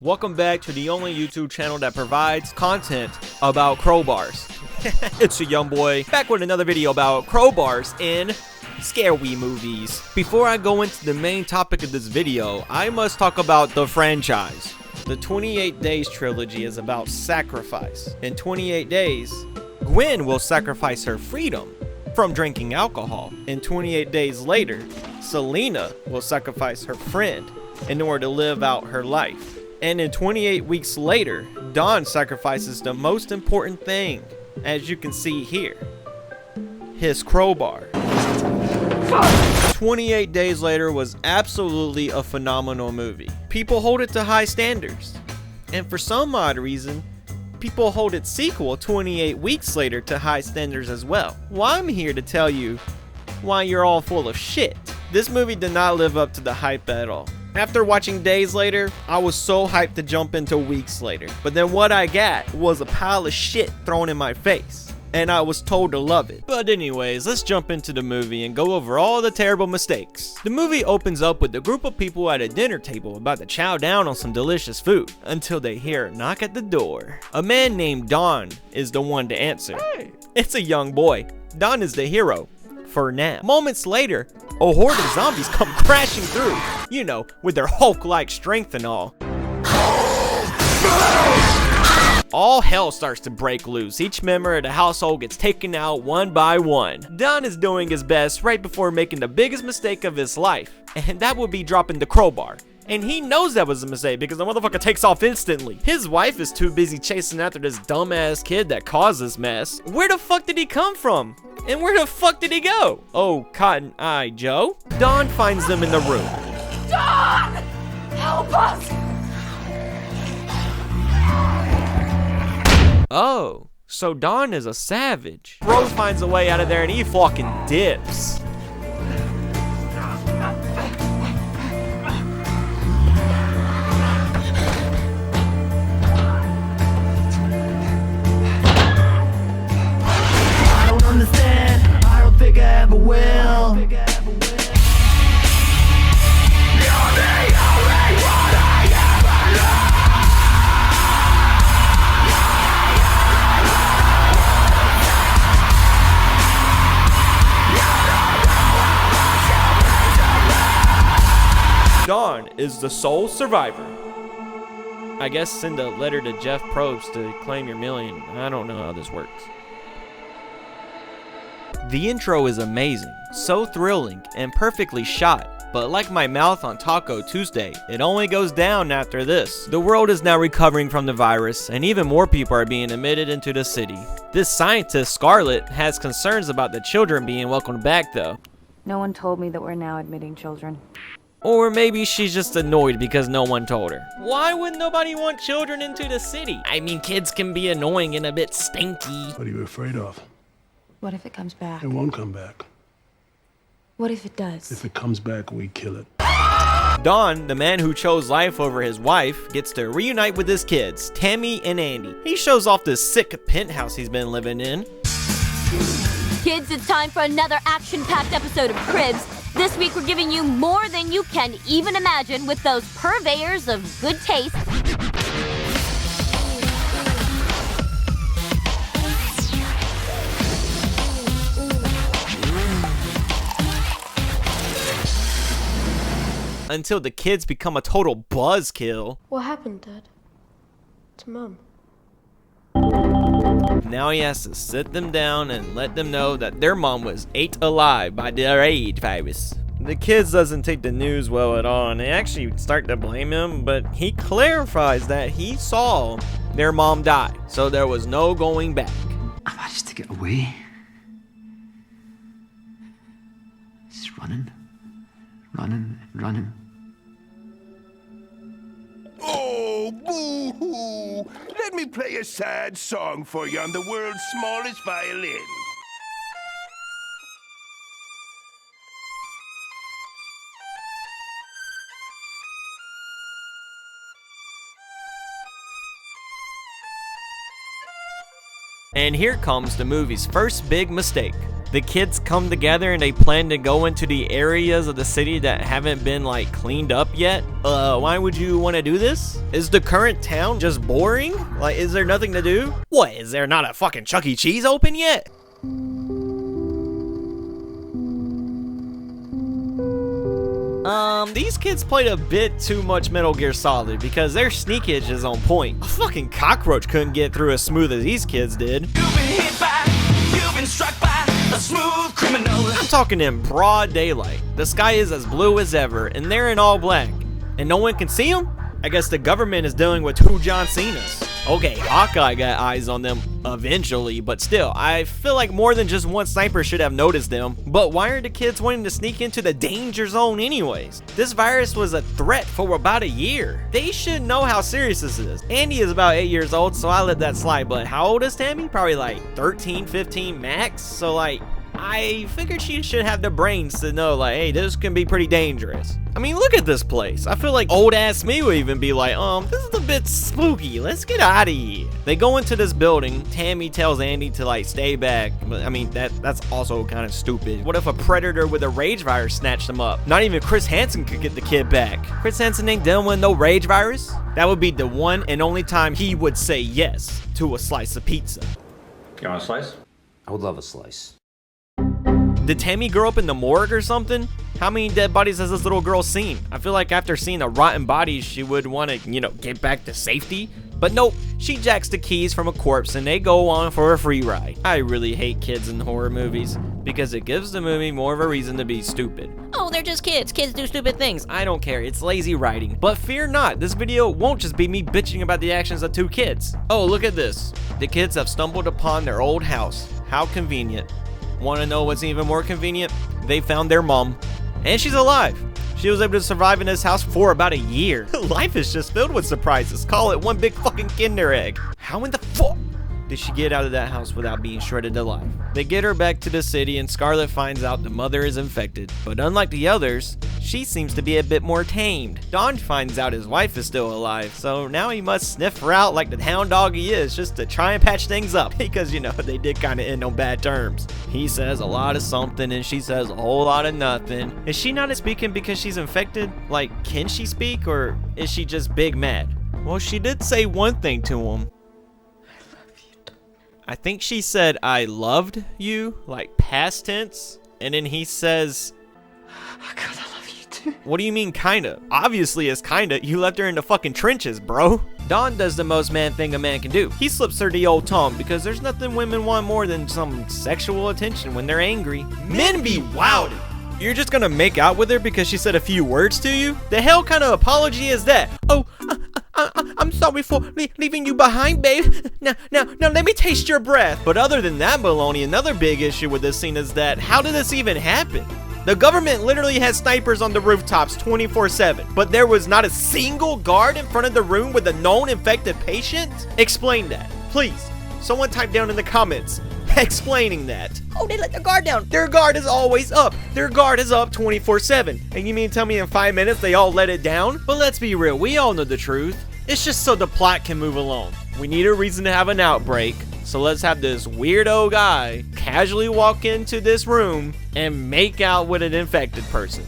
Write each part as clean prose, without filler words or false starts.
Welcome back to the only YouTube channel that provides content about crowbars. It's your young boy, back with another video about crowbars in scary movies. Before I go into the main topic of this video, I must talk about the franchise. The 28 Days trilogy is about sacrifice. In 28 days, Gwen will sacrifice her freedom from drinking alcohol. And 28 days later, Selena will sacrifice her friend in order to live out her life. And in 28 weeks later, Dawn sacrifices the most important thing, as you can see here, his crowbar. 28 Days Later was absolutely a phenomenal movie. People hold it to high standards. And for some odd reason, people hold its sequel 28 Weeks Later to high standards as well. Well, I'm here to tell you why you're all full of shit. This movie did not live up to the hype at all. After watching Days Later, I was so hyped to jump into Weeks Later. But then what I got was a pile of shit thrown in my face. And I was told to love it. But anyways, let's jump into the movie and go over all the terrible mistakes. The movie opens up with a group of people at a dinner table about to chow down on some delicious food until they hear a knock at the door. A man named Don is the one to answer. Hey. It's a young boy. Don is the hero. For now. Moments later, a horde of zombies come crashing through, you know, with their Hulk-like strength and all. All hell starts to break loose. Each member of the household gets taken out one by one. Don is doing his best right before making the biggest mistake of his life, and that would be dropping the crowbar. And he knows that was a mistake because the motherfucker takes off instantly. His wife is too busy chasing after this dumbass kid that caused this mess. Where the fuck did he come from? And where the fuck did he go? Oh, Cotton Eye Joe. Dawn finds them in the room. Dawn! Help us! Oh, so Dawn is a savage. Rose finds a way out of there and he fucking dips. Dawn is the sole survivor. I guess send a letter to Jeff Probst to claim your million. I don't know how this works. The intro is amazing, so thrilling, and perfectly shot. But like my mouth on Taco Tuesday, it only goes down after this. The world is now recovering from the virus, and even more people are being admitted into the city. This scientist, Scarlett, has concerns about the children being welcomed back though. No one told me that we're now admitting children. Or maybe she's just annoyed because no one told her. Why would nobody want children into the city? I mean, kids can be annoying and a bit stinky. What are you afraid of? What if it comes back? It won't come back. What if it does? If it comes back, we kill it. Don, the man who chose life over his wife, gets to reunite with his kids, Tammy and Andy. He shows off the sick penthouse he's been living in. Kids, it's time for another action-packed episode of Cribs. This week we're giving you more than you can even imagine with those purveyors of good taste. Until the kids become a total buzzkill. What happened, Dad? To Mom? Now he has to sit them down and let them know that their mom was ate alive by the AIDS virus. The kids doesn't take the news well at all, and they actually start to blame him, but he clarifies that he saw their mom die, so there was no going back. I managed to get away. Just running, running, and running. Oh, boo-hoo! Let me play a sad song for you on the world's smallest violin. And here comes the movie's first big mistake. The kids come together and they plan to go into the areas of the city that haven't been like cleaned up yet. Why would you want to do this? Is the current town just boring? Like, is there nothing to do? What, is there not a fucking Chuck E. Cheese open yet? These kids played a bit too much Metal Gear Solid because their sneakage is on point. A fucking cockroach couldn't get through as smooth as these kids did. You've been hit by, you've been struck by a smooth criminal. I'm talking in broad daylight. The sky is as blue as ever, and they're in all black. And no one can see them? I guess the government is dealing with two John Cenas. Okay, Hawkeye got eyes on them eventually, but still, I feel like more than just one sniper should have noticed them. But why are the kids wanting to sneak into the danger zone anyways? This virus was a threat for about a year. They should know how serious this is. Andy is about 8 years old, so I let that slide, but how old is Tammy? Probably like 13, 15 max, so like, I figured she should have the brains to know, like, hey, this can be pretty dangerous. I mean, look at this place. I feel like old ass me would even be like, this is a bit spooky. Let's get out of here. They go into this building. Tammy tells Andy to like stay back. But I mean, that's also kind of stupid. What if a predator with a rage virus snatched them up? Not even Chris Hansen could get the kid back. Chris Hansen ain't dealing with no rage virus. That would be the one and only time he would say yes to a slice of pizza. You want a slice? I would love a slice. Did Tammy grow up in the morgue or something? How many dead bodies has this little girl seen? I feel like after seeing a rotten body, she would want to, get back to safety. But nope, she jacks the keys from a corpse and they go on for a free ride. I really hate kids in horror movies because it gives the movie more of a reason to be stupid. Oh, they're just kids. Kids do stupid things. I don't care. It's lazy writing. But fear not, this video won't just be me bitching about the actions of two kids. Oh, look at this. The kids have stumbled upon their old house. How convenient. Want to know what's even more convenient? They found their mom, and she's alive. She was able to survive in this house for about a year. Life is just filled with surprises. Call it one big fucking Kinder egg. How in the fuck did she get out of that house without being shredded alive? They get her back to the city and Scarlett finds out the mother is infected. But unlike the others, she seems to be a bit more tamed. Don finds out his wife is still alive, so now he must sniff her out like the hound dog he is just to try and patch things up because, they did kind of end on bad terms. He says a lot of something and she says a whole lot of nothing. Is she not speaking because she's infected? Like, can she speak or is she just big mad? Well, she did say one thing to him. I think she said, I loved you, like past tense. And then he says, God, I love you too. what do you mean kinda? Obviously it's kinda. You left her in the fucking trenches, bro. Don does the most man thing a man can do. He slips her the old tongue because there's nothing women want more than some sexual attention when they're angry. Men be wildin'. You're just gonna make out with her because she said a few words to you? The hell kind of apology is that? Oh, I'm sorry for leaving you behind, babe. Now, let me taste your breath. But other than that, baloney, another big issue with this scene is that how did this even happen? The government literally had snipers on the rooftops 24/7, but there was not a single guard in front of the room with a known infected patient? Explain that, please. Someone type down in the comments explaining that. Oh, they let their guard down. Their guard is always up. Their guard is up 24/7. And you mean tell me in 5 minutes they all let it down? But let's be real, we all know the truth. It's just so the plot can move along. We need a reason to have an outbreak. So let's have this weirdo guy casually walk into this room and make out with an infected person.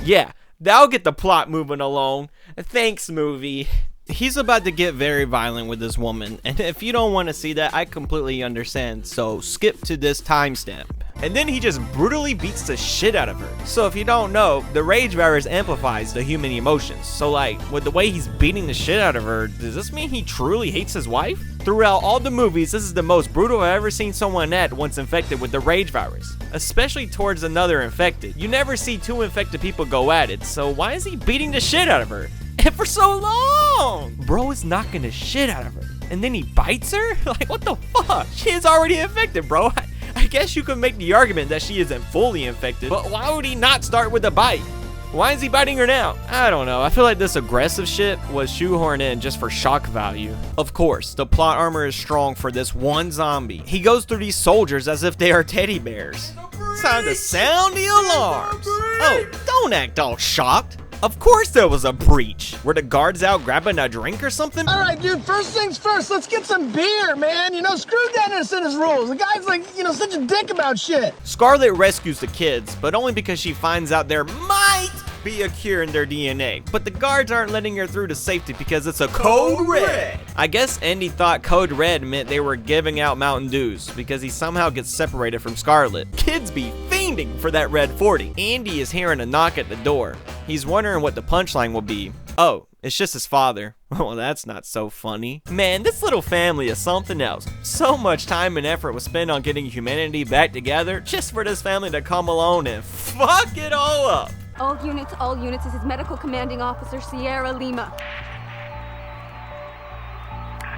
Yeah, that'll get the plot moving along. Thanks, movie. He's about to get very violent with this woman, and if you don't want to see that, I completely understand, so skip to this timestamp. And then he just brutally beats the shit out of her. So if you don't know, the rage virus amplifies the human emotions. So like, with the way he's beating the shit out of her, does this mean he truly hates his wife? Throughout all the movies, this is the most brutal I've ever seen someone act once infected with the rage virus. Especially towards another infected. You never see two infected people go at it, so why is he beating the shit out of her? And for so long! Bro is knocking the shit out of her. And then he bites her? Like, what the fuck? She is already infected, bro. I guess you could make the argument that she isn't fully infected, but why would he not start with a bite? Why is he biting her now? I don't know. I feel like this aggressive shit was shoehorned in just for shock value. Of course, the plot armor is strong for this one zombie. He goes through these soldiers as if they are teddy bears. Time to sound the alarms. Oh, don't act all shocked. Of course there was a breach. Were the guards out grabbing a drink or something? All right, dude, first things first, let's get some beer, man. You know, screw Dennis and his rules. The guy's like, such a dick about shit. Scarlett rescues the kids, but only because she finds out there might be a cure in their DNA. But the guards aren't letting her through to safety because it's a code red. I guess Andy thought code red meant they were giving out Mountain Dews because he somehow gets separated from Scarlett. Kids be fiending for that red 40. Andy is hearing a knock at the door. He's wondering what the punchline will be. Oh, it's just his father. Well, that's not so funny. Man, this little family is something else. So much time and effort was spent on getting humanity back together just for this family to come along and fuck it all up. All units, this is Medical Commanding Officer Sierra Lima.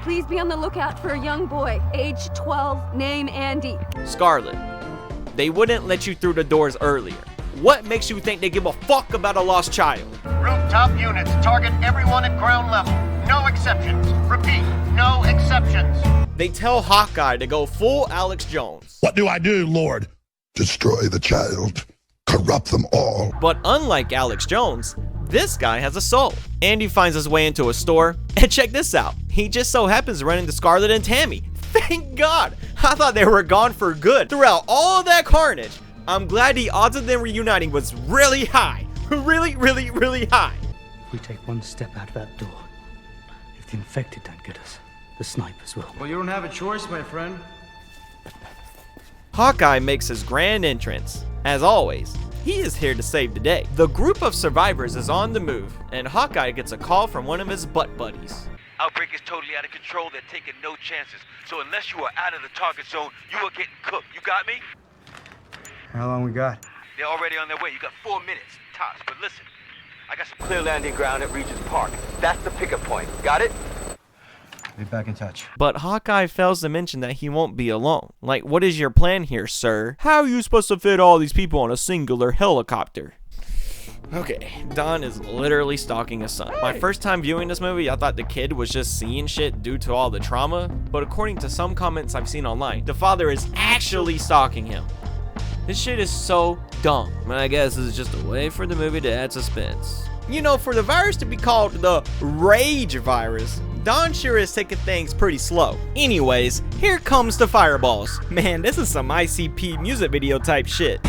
Please be on the lookout for a young boy, age 12, name Andy. Scarlett, they wouldn't let you through the doors earlier. What makes you think they give a fuck about a lost child? Rooftop units, target everyone at ground level. No exceptions. Repeat, no exceptions. They tell Hawkeye to go full Alex Jones. What do I do, Lord? Destroy the child. Corrupt them all. But unlike Alex Jones, this guy has a soul. Andy finds his way into a store, and check this out. He just so happens to run into Scarlett and Tammy. Thank God! I thought they were gone for good. Throughout all of that carnage, I'm glad the odds of them reuniting was really high. Really, really, really high. If we take one step out of that door, if the infected don't get us, the snipers will. Well, you don't have a choice, my friend. Hawkeye makes his grand entrance. As always, he is here to save the day. The group of survivors is on the move, and Hawkeye gets a call from one of his butt buddies. Outbreak is totally out of control. They're taking no chances. So unless you are out of the target zone, you are getting cooked. You got me? How long we got? They're already on their way. You got 4 minutes, tops. But listen, I got some clear landing ground at Regent's Park. That's the pickup point. Got it? Be back in touch. But Hawkeye fails to mention that he won't be alone. Like, what is your plan here, sir? How are you supposed to fit all these people on a singular helicopter? Okay, Don is literally stalking his son. My first time viewing this movie, I thought the kid was just seeing shit due to all the trauma, but according to some comments I've seen online, the father is actually stalking him. This shit is so dumb. I guess this is just a way for the movie to add suspense. You know, for the virus to be called the Rage virus, Don sure is taking things pretty slow. Anyways, here comes the fireballs. Man, this is some ICP music video type shit.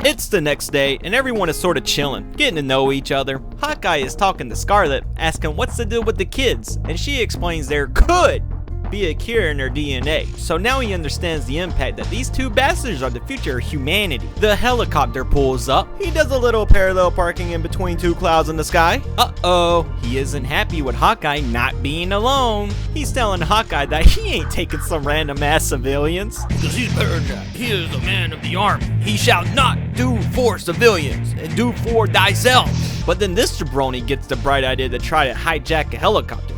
It's the next day, and everyone is sort of chilling, getting to know each other. Hawkeye is talking to Scarlett, asking what's the deal with the kids, and she explains there could be a cure in their DNA. So now he understands the impact that these two bastards are the future of humanity. The helicopter pulls up. He does a little parallel parking in between two clouds in the sky. Uh-oh, he isn't happy with Hawkeye not being alone. He's telling Hawkeye that he ain't taking some random ass civilians. Because he's better than that. He is a man of the army. He shall not do for civilians and do for thyself. But then this jabroni gets the bright idea to try to hijack a helicopter.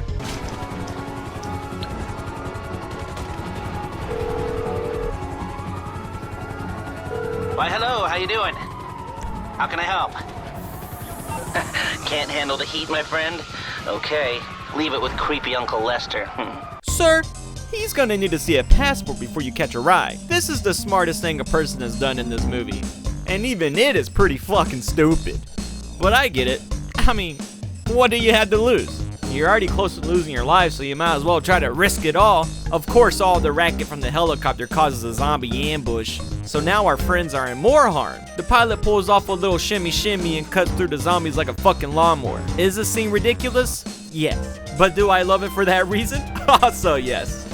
Why, hello, how you doing? How can I help? Can't handle the heat, my friend? Okay, leave it with creepy Uncle Lester. Sir, he's gonna need to see a passport before you catch a ride. This is the smartest thing a person has done in this movie. And even it is pretty fucking stupid. But I get it. I mean, what do you have to lose? You're already close to losing your life, so you might as well try to risk it all. Of course, all the racket from the helicopter causes a zombie ambush, so now our friends are in more harm. The pilot pulls off a little shimmy shimmy and cuts through the zombies like a fucking lawnmower. Is this scene ridiculous? Yes. But do I love it for that reason? Also yes.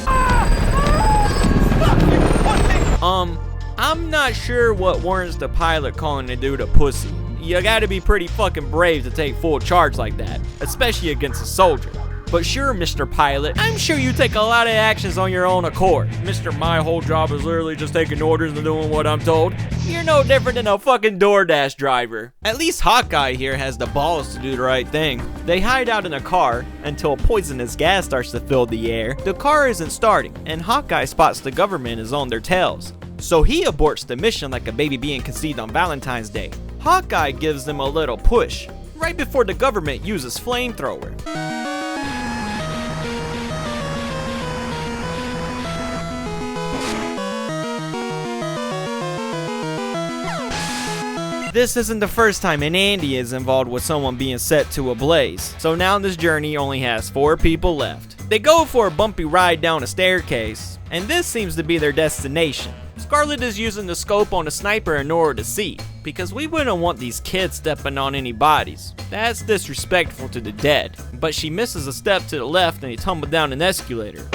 I'm not sure what warrants the pilot calling the dude a pussy. You gotta be pretty fucking brave to take full charge like that, especially against a soldier. But sure, Mr. Pilot, I'm sure you take a lot of actions on your own accord. Mr. My whole job is literally just taking orders and doing what I'm told. You're no different than a fucking DoorDash driver. At least Hawkeye here has the balls to do the right thing. They hide out in a car until poisonous gas starts to fill the air. The car isn't starting, and Hawkeye spots the government is on their tails. So he aborts the mission like a baby being conceived on Valentine's Day. Hawkeye gives them a little push, right before the government uses flamethrower. This isn't the first time an Andy is involved with someone being set to a blaze, so now this journey only has 4 people left. They go for a bumpy ride down a staircase, and this seems to be their destination. Scarlett is using the scope on the sniper in order to see, because we wouldn't want these kids stepping on any bodies. That's disrespectful to the dead. But she misses a step to the left and they tumble down an escalator.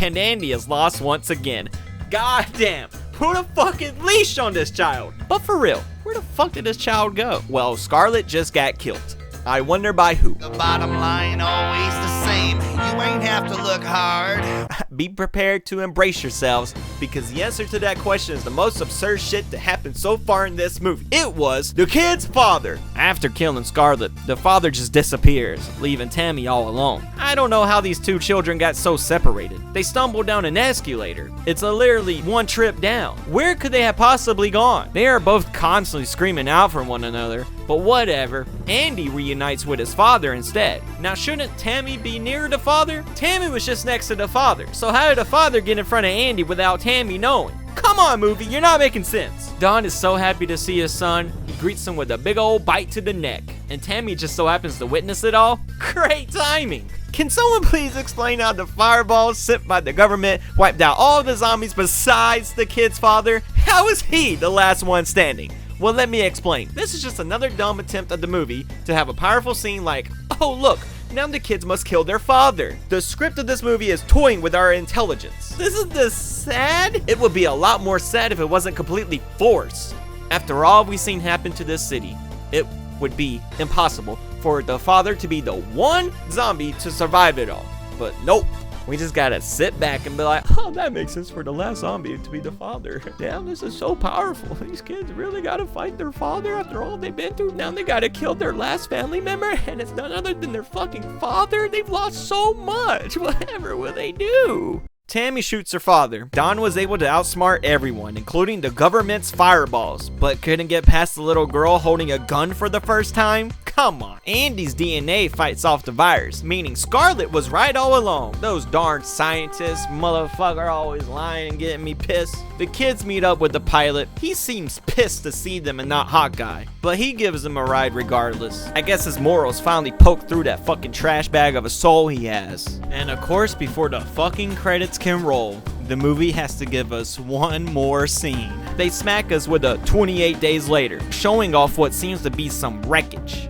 And Andy is lost once again. God damn, put a fucking leash on this child. But for real, where the fuck did this child go? Well, Scarlett just got killed. I wonder by who. The bottom line always the same. You ain't have to look hard. Be prepared to embrace yourselves, because the answer to that question is the most absurd shit that happened so far in this movie. It was the kid's father. After killing Scarlett, the father just disappears, leaving Tammy all alone. I don't know how these two children got so separated. They stumbled down an escalator. It's literally one trip down. Where could they have possibly gone? They are both constantly screaming out for one another, but whatever. Andy reunites with his father instead. Now, shouldn't Tammy be near the father? Tammy was just next to the father, so how did the father get in front of Andy without Tammy knowing? Come on, movie, you're not making sense. Don is so happy to see his son. He greets him with a big old bite to the neck, and Tammy just so happens to witness it all. Great timing. Can someone please explain how the fireballs sent by the government wiped out all the zombies besides the kid's father? How is he the last one standing? Well, let me explain. This is just another dumb attempt of the movie to have a powerful scene like, oh look, now the kids must kill their father. The script of this movie is toying with our intelligence. Isn't this sad? It would be a lot more sad if it wasn't completely forced. After all we've seen happen to this city, it would be impossible for the father to be the one zombie to survive it all. But nope. We just gotta sit back and be like, oh, that makes sense for the last zombie to be the father. Damn, this is so powerful. These kids really gotta fight their father after all they've been through. Now they gotta kill their last family member, and it's none other than their fucking father. They've lost so much. Whatever will they do? Tammy shoots her father. Don was able to outsmart everyone, including the government's fireballs, but couldn't get past the little girl holding a gun for the first time. Come on. Andy's DNA fights off the virus, meaning Scarlett was right all along. Those darn scientists, motherfucker, always lying and getting me pissed. The kids meet up with the pilot. He seems pissed to see them and not Hawkeye, but he gives them a ride regardless. I guess his morals finally poked through that fucking trash bag of a soul he has. And of course, before the fucking credits can roll, the movie has to give us one more scene. They smack us with a 28 days later, showing off what seems to be some wreckage.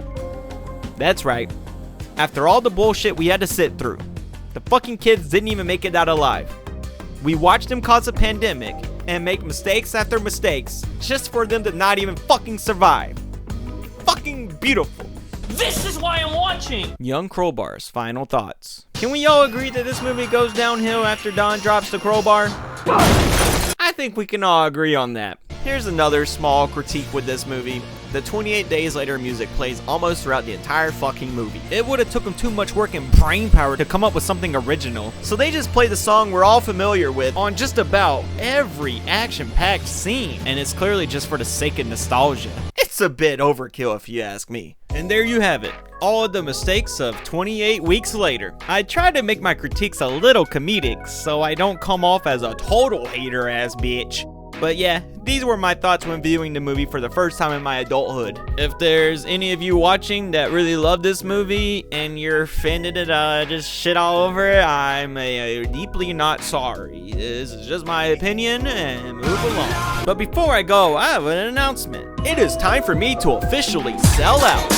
That's right. After all the bullshit we had to sit through, the fucking kids didn't even make it out alive. We watched them cause a pandemic and make mistakes after mistakes just for them to not even fucking survive. Fucking beautiful. This is why I'm watching! Young Crowbar's final thoughts. Can we all agree that this movie goes downhill after Don drops the crowbar? I think we can all agree on that. Here's another small critique with this movie. The 28 Days Later music plays almost throughout the entire fucking movie. It would have took them too much work and brain power to come up with something original, so they just play the song we're all familiar with on just about every action-packed scene, and it's clearly just for the sake of nostalgia. It's a bit overkill if you ask me. And there you have it. All of the mistakes of 28 weeks later. I try to make my critiques a little comedic so I don't come off as a total hater-ass bitch. But yeah, these were my thoughts when viewing the movie for the first time in my adulthood. If there's any of you watching that really love this movie and you're offended at just shit all over it, I'm deeply not sorry. This is just my opinion and move along. But before I go, I have an announcement. It is time for me to officially sell out.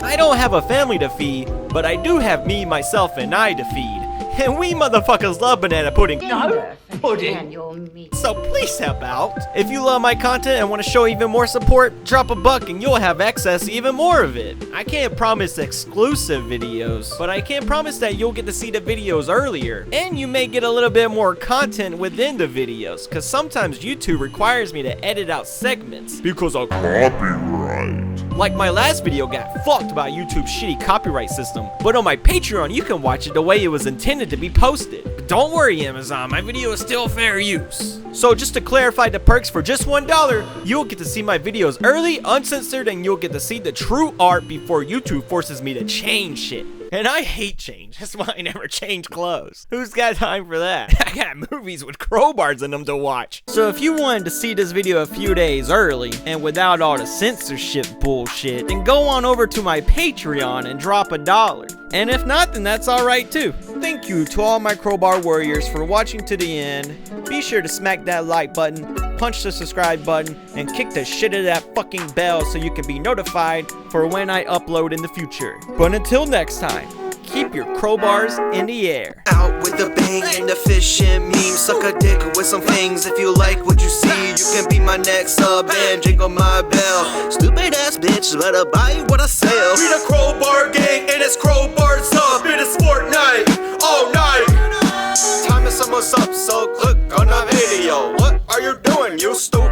I don't have a family to feed, but I do have me, myself, and I to feed. And we motherfuckers love banana pudding. No pudding. So please help out. If you love my content and want to show even more support, drop a buck and you'll have access to even more of it. I can't promise exclusive videos, but I can promise that you'll get to see the videos earlier. And you may get a little bit more content within the videos, because sometimes YouTube requires me to edit out segments because of copyright. Like my last video got fucked by YouTube's shitty copyright system, but on my Patreon you can watch it the way it was intended to be posted. Don't worry, Amazon, my video is still fair use. So just to clarify the perks, for just $1, you'll get to see my videos early, uncensored, and you'll get to see the true art before YouTube forces me to change shit. And I hate change. That's why I never change clothes. Who's got time for that? I got movies with crowbars in them to watch. So if you wanted to see this video a few days early and without all the censorship bullshit, then go on over to my Patreon and drop $1. And if not, then that's alright too. Thank you to all my Crowbar warriors for watching to the end. Be sure to smack that like button, punch the subscribe button, and kick the shit out of that fucking bell so you can be notified for when I upload in the future. But until next time, keep your crowbars in the air. Out with the bang and the fishing meme. Suck a dick with some things. If you like what you see, you can be my next sub and jingle my bell. Stupid ass bitch, better buy what I sell. We the Crowbar gang and it's crowbars up. It is sport night, all night. Time is almost up, so click on the video. What are you doing, you stupid?